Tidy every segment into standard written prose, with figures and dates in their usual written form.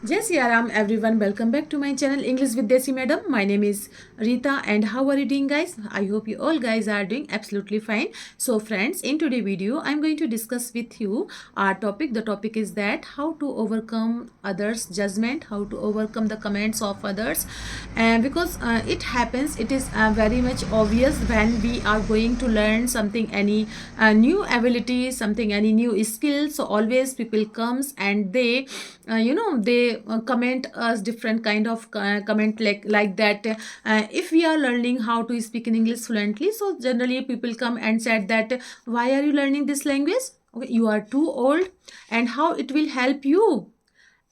Jai Ram everyone, welcome back to my channel English with Desi Madam. My name is Rita and how are you doing guys? I hope you all guys are doing absolutely fine. So friends, in today's video I'm going to discuss with you our topic. The topic is that how to overcome others judgment, how to overcome the comments of others. And because it happens, it is very much obvious when we are going to learn something, any new ability, something, any new skill. So always people comes and they comment us different kind of comment like that. If we are learning how to speak in English fluently, so generally people come and said that why are you learning this language? Okay, you are too old, and how it will help you.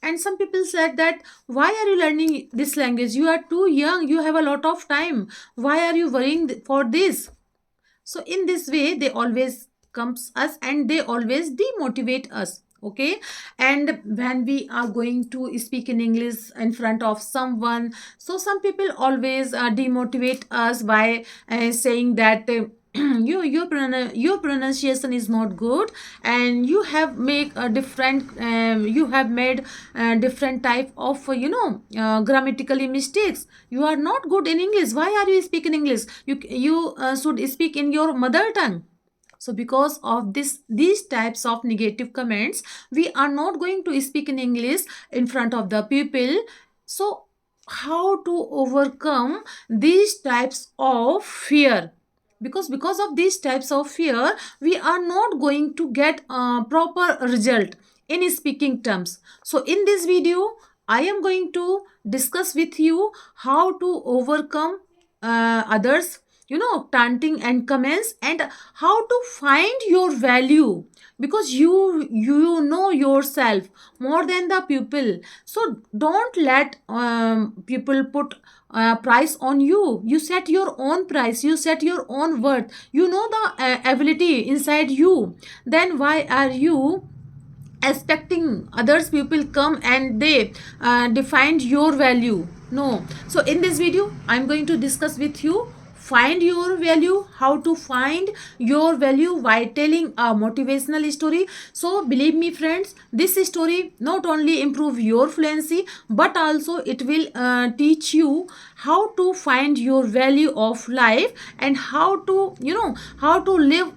And some people said that why are you learning this language? You are too young, you have a lot of time, why are you worrying for this? So in this way they always comes us and they always demotivate us. Okay, and when we are going to speak in English in front of someone, so some people always demotivate us by saying that your pronunciation is not good, and you have make a different you have made different type of grammatically mistakes. You are not good in English, why are you speaking English? You should speak in your mother tongue. So because of these types of negative comments, we are not going to speak in English in front of the people. So how to overcome these types of fear? Because of these types of fear, we are not going to get a proper result in speaking terms. So in this video I am going to discuss with you how to overcome others taunting and comments, and how to find your value, because you know yourself more than the people. So don't let people put price on you. You set your own price, you set your own worth, you know the ability inside you. Then why are you expecting others people come and they defined your value? No. So in this video I'm going to discuss with you find your value, how to find your value by telling a motivational story. So believe me friends, this story not only improve your fluency, but also it will teach you how to find your value of life, and how to how to live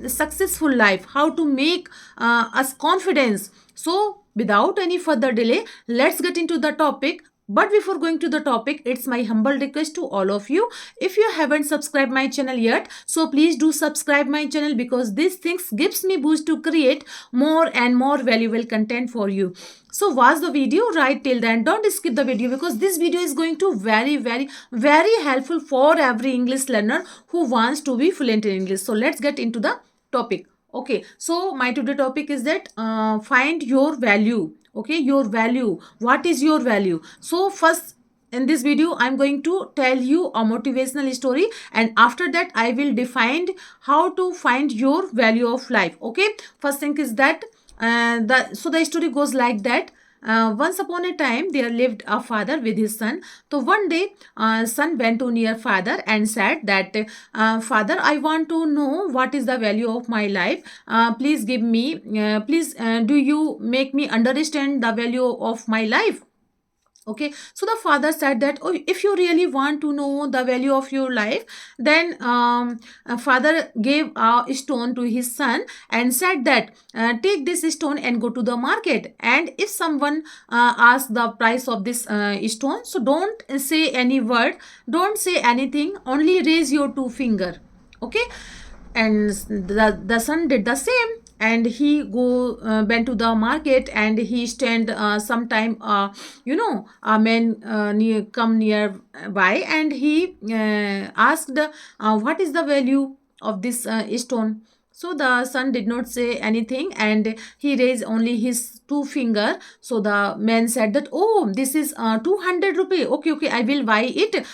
successful life, how to make us confidence. So without any further delay, let's get into the topic. But before going to the topic, it's my humble request to all of you, if you haven't subscribed my channel yet, so please do subscribe my channel, because these things gives me boost to create more and more valuable content for you. So watch the video right till then, don't skip the video, because this video is going to very helpful for every English learner who wants to be fluent in English. So let's get into the topic. Okay, so my today topic is that find your value. Okay, your value, what is your value? So first, in this video I'm going to tell you a motivational story, and after that I will define how to find your value of life. Okay, first thing is that the story goes like that. Once upon a time there lived a father with his son. So one day son went to near father and said that father, I want to know what is the value of my life. Please give me please do you make me understand the value of my life? Okay, so the father said that, oh, if you really want to know the value of your life, then father gave a stone to his son and said that take this stone and go to the market, and if someone asks the price of this stone, so don't say any word, don't say anything, only raise your two finger. Okay, and the son did the same, and he go went to the market, and he stand sometime a man come nearby, and he asked what is the value of this stone. So the son did not say anything, and he raised only his two finger. So the man said that, oh, this is 200 rupee. Okay, I will buy it.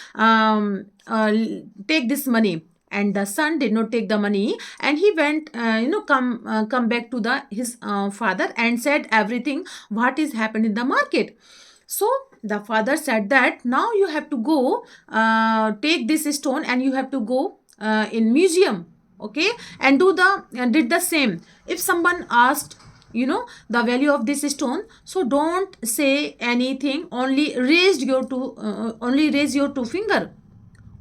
Take this money. And the son did not take the money, and he went come back to the his father and said everything what is happened in the market. So the father said that now you have to go take this stone, and you have to go in museum. Okay, and did the same. If someone asked the value of this stone, so don't say anything, only raise your two finger.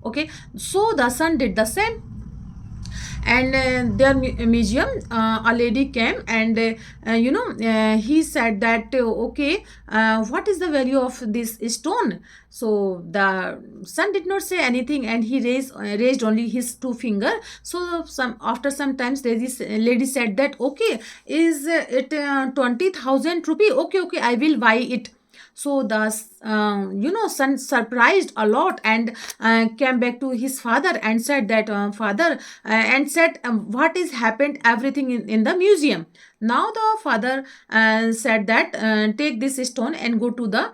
Okay, so the son did the same. And their museum, a lady came, and he said that, okay, what is the value of this stone? So the son did not say anything, and he raised only his two finger. So after some times, lady said that, okay, is it 20,000 rupee? Okay, okay, I will buy it. So the son surprised a lot, and came back to his father and said that, father, and said, what is happened everything in the museum. Now the father said that, take this stone and go to the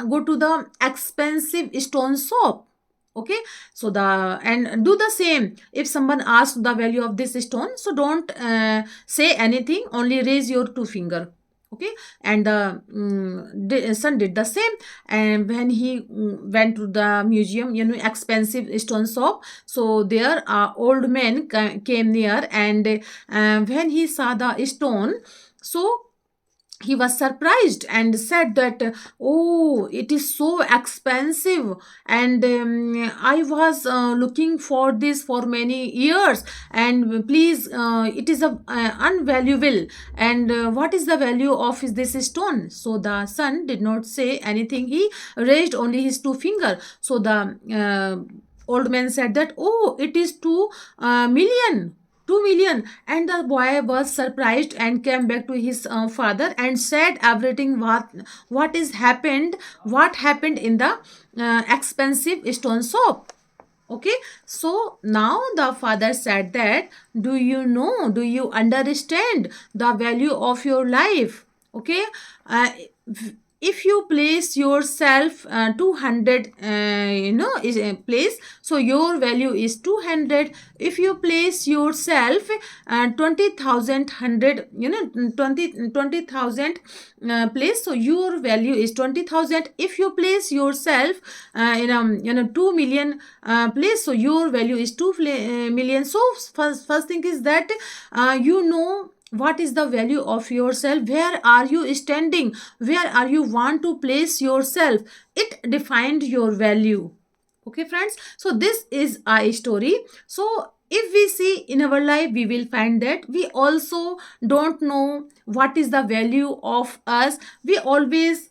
go to the expensive stone shop. Okay, so and do the same. If someone asks the value of this stone, so don't say anything, only raise your two finger. Okay, and the son did the same. And when he went to the museum, expensive stone shop, so there old man came near, and when he saw the stone, so he was surprised and said that, oh, it is so expensive, and I was looking for this for many years, and please, it is a unvaluable, and what is the value of this stone? So the son did not say anything, he raised only his two finger. So the old man said that, oh, it is 2 million. 2 million. And the boy was surprised and came back to his father and said everything, what happened in the expensive stone shop. Okay, so now the father said that, do you understand the value of your life? Okay, uh, if you place yourself 200 is a place, so your value is 200. If you place yourself 20,000 hundred, 20,000 place, so your value is 20,000. If you place yourself in a 2 million place, so your value is 2 million. So first thing is that, what is the value of yourself, where are you standing, where are you want to place yourself, it defined your value. Okay, friends, so this is a story. So if we see in our life, we will find that we also don't know what is the value of us. We always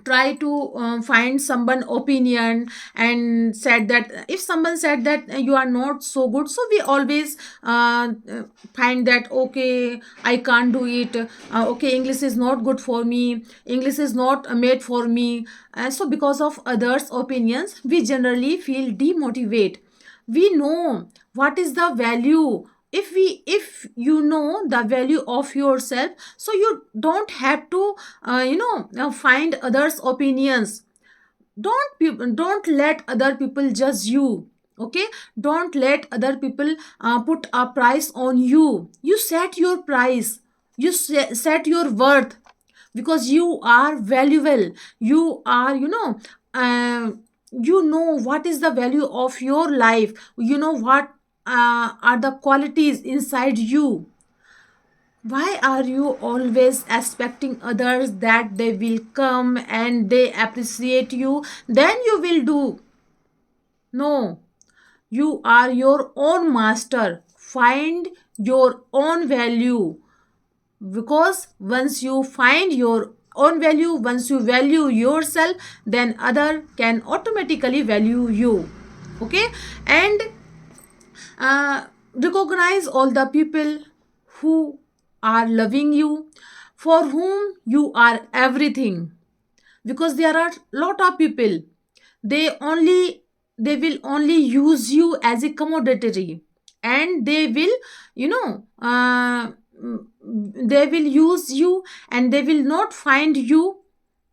try to find someone opinion, and said that, if someone said that you are not so good, so we always find that, okay, I can't do it, okay, English is not good for me, English is not made for me. So because of others opinions, we generally feel demotivate. We know what is the value. If you know the value of yourself, so you don't have to find others opinions. Don't let other people judge you. Okay, don't let other people put a price on you. You set your price, you set your worth, because you are valuable. You are, uh, what is the value of your life. What are the qualities inside you. Why are you always expecting others that they will come and they appreciate you, then you will do? No, you are your own master. Find your own value, because once you find your own value, once you value yourself, then other can automatically value you. Okay, and recognize all the people who are loving you, for whom you are everything. Because there are lot of people, they will only use you as a commodity, and they will, you know they will use you, and they will not find you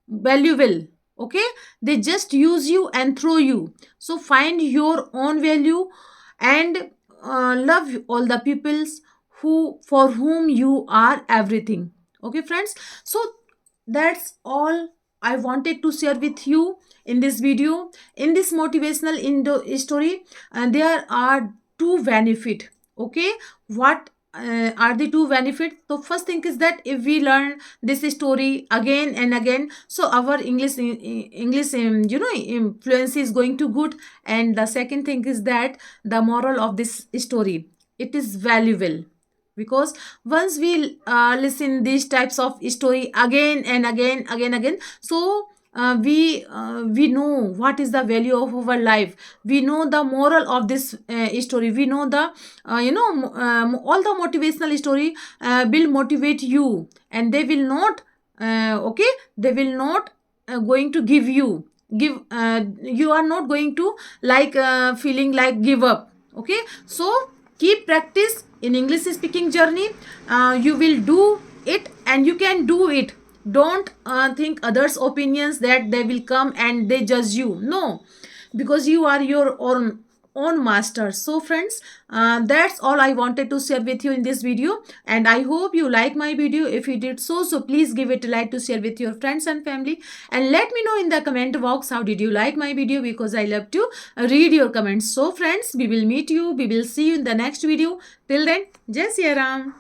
valuable. Okay, they just use you and throw you. So find your own value, and love all the peoples who for whom you are everything. Okay, friends, so that's all I wanted to share with you in this video. In this motivational story, and there are two benefit. Okay, what are the two benefits. So first thing is that if we learn this story again and again, so our English influence is going to good. And the second thing is that the moral of this story, it is valuable, because once we listen these types of story again and again, so we know what is the value of our life. We know the moral of this story. We know the all the motivational story will motivate you, and they will not okay, they will not going to give you are not going to like feeling like give up. Okay, so keep practice in English speaking journey. You will do it and you can do it. Don't think others opinions that they will come and they judge you. No, because you are your own master. So friends, that's all I wanted to share with you in this video, and I hope you like my video. If you did so, please give it a like to share with your friends and family, and let me know in the comment box how did you like my video, because I love to read your comments. So friends, we will meet you, we will see you in the next video. Till then, Jai Shri Ram.